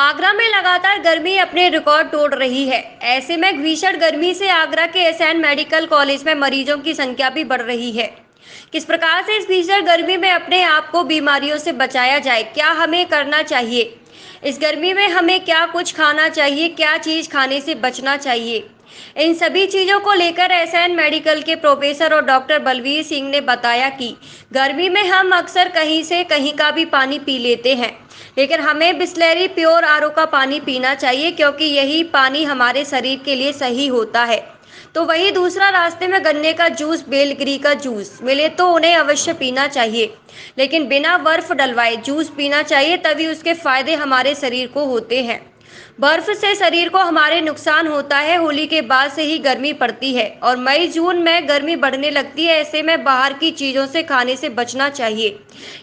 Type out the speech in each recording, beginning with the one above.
आगरा में लगातार गर्मी अपने रिकॉर्ड तोड़ रही है। ऐसे में भीषण गर्मी से आगरा के एसएन मेडिकल कॉलेज में मरीजों की संख्या भी बढ़ रही है। किस प्रकार से इस भीषण गर्मी में अपने आप को बीमारियों से बचाया जाए, क्या हमें करना चाहिए, इस गर्मी में हमें क्या कुछ खाना चाहिए, क्या चीज खाने से बचना चाहिए, इन सभी चीजों को लेकर एसएन मेडिकल के प्रोफेसर और डॉक्टर बलवीर सिंह ने बताया कि गर्मी में हम अक्सर कहीं से कहीं का भी पानी पी लेते हैं, लेकिन हमें बिसलेरी प्योर आरओ का पानी पीना चाहिए क्योंकि यही पानी हमारे शरीर के लिए सही होता है। तो वही दूसरा, रास्ते में गन्ने का जूस, बेलगिरी का जूस मिले तो उन्हें अवश्य पीना चाहिए, लेकिन बिना बर्फ डलवाए जूस पीना चाहिए, तभी उसके फायदे हमारे शरीर को होते हैं। बर्फ से शरीर को हमारे नुकसान होता है। होली के बाद से ही गर्मी पड़ती है और मई जून में गर्मी बढ़ने लगती है। ऐसे में बाहर की चीजों से खाने से बचना चाहिए।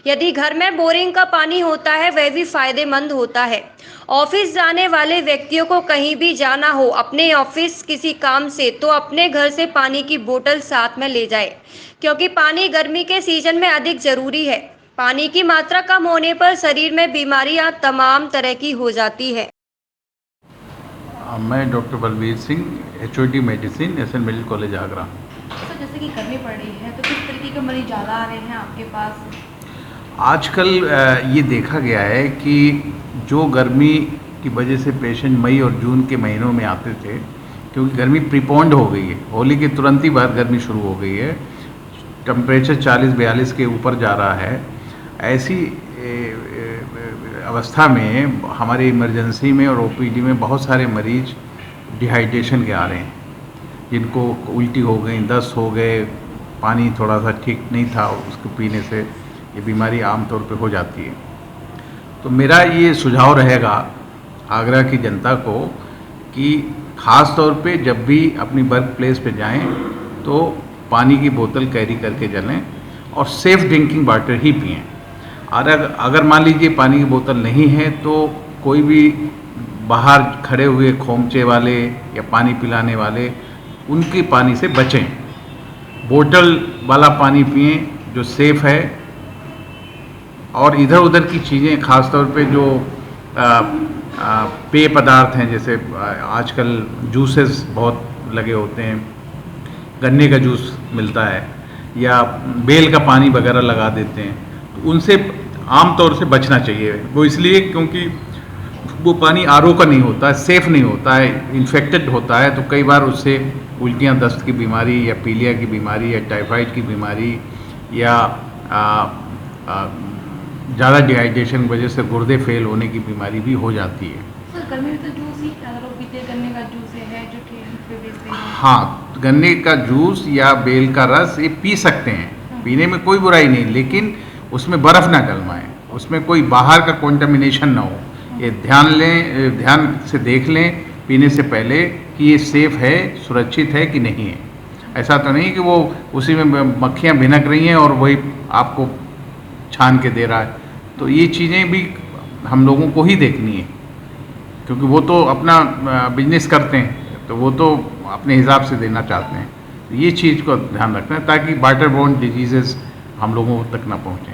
यदि घर में बोरिंग का पानी होता है वह भी फायदेमंद होता है। ऑफिस जाने वाले व्यक्तियों को कहीं भी जाना हो, अपने ऑफिस किसी काम से, तो अपने घर से पानी की बोतल साथ में ले जाए, क्योंकि पानी गर्मी के सीजन में अधिक जरूरी है। पानी की मात्रा कम होने पर शरीर में बीमारियां तमाम तरह की हो जाती है। मैं doctor Balveer Singh, HOD medicine, SN medical college Agra. Sir, जैसे कि गर्मी पड़ रही है तो किस तरीके के मरीज ज़्यादा आ रहे हैं आपके पास? आजकल ये देखा गया है कि जो गर्मी की वजह से पेशेंट मई और जून के महीनों में आते थे, क्योंकि गर्मी प्रीपोन्ड हो गई है, होली के तुरंत ही बाद गर्मी शुरू हो गई है, टेम्परेचर 40-42 के ऊपर जा रहा है। ऐसी अवस्था में हमारे इमरजेंसी में और OPD में बहुत सारे मरीज डिहाइड्रेशन के आ रहे हैं, जिनको उल्टी हो गई, दस्त हो गए, पानी थोड़ा सा ठीक नहीं था, उसको पीने से ये बीमारी आमतौर पे हो जाती है। तो मेरा ये सुझाव रहेगा आगरा की जनता को कि ख़ास तौर पे जब भी अपनी वर्क प्लेस पे जाएं तो पानी की बोतल कैरी करके चलें और सेफ़ ड्रिंकिंग वाटर ही पिएं। और अगर मान लीजिए पानी की बोतल नहीं है तो कोई भी बाहर खड़े हुए खोमचे वाले या पानी पिलाने वाले, उनके पानी से बचें। बोतल वाला पानी पिएं जो सेफ़ है। और इधर उधर की चीज़ें, ख़ास तौर पे जो पेय पदार्थ हैं, जैसे आजकल जूसेस बहुत लगे होते हैं, गन्ने का जूस मिलता है या बेल का पानी वगैरह लगा देते हैं, तो उनसे आम तौर से बचना चाहिए। वो इसलिए क्योंकि वो पानी RO का नहीं होता है, सेफ़ नहीं होता है, इन्फेक्टेड होता है, तो कई बार उससे उल्टियाँ, दस्त की बीमारी या पीलिया की बीमारी या टाइफाइड की बीमारी या ज़्यादा डिहाइड्रेशन की वजह से गुर्दे फेल होने की बीमारी भी हो जाती है। सर, गर्मी में तो जूस ही अगर लोग पीते हैं, गन्ने का जूस है जो ठेले पे बेचते हैं। हाँ, गन्ने का जूस या बेल का रस ये पी सकते हैं, पीने में कोई बुराई नहीं, लेकिन उसमें बर्फ़ ना डलवाएं, उसमें कोई बाहर का कंटामिनेशन ना हो। ये ध्यान से देख लें पीने से पहले कि ये सेफ़ है, सुरक्षित है कि नहीं है। ऐसा तो नहीं कि वो उसी में मक्खियाँ भिनक रही हैं और वही आपको छान के दे रहा है। तो ये चीज़ें भी हम लोगों को ही देखनी है, क्योंकि वो तो अपना बिजनेस करते हैं, तो वो तो अपने हिसाब से देना चाहते हैं। तो ये चीज़ को ध्यान रखना है ताकि वाटर बोर्न डिजीज़ेस हम लोगों तक ना पहुँचें।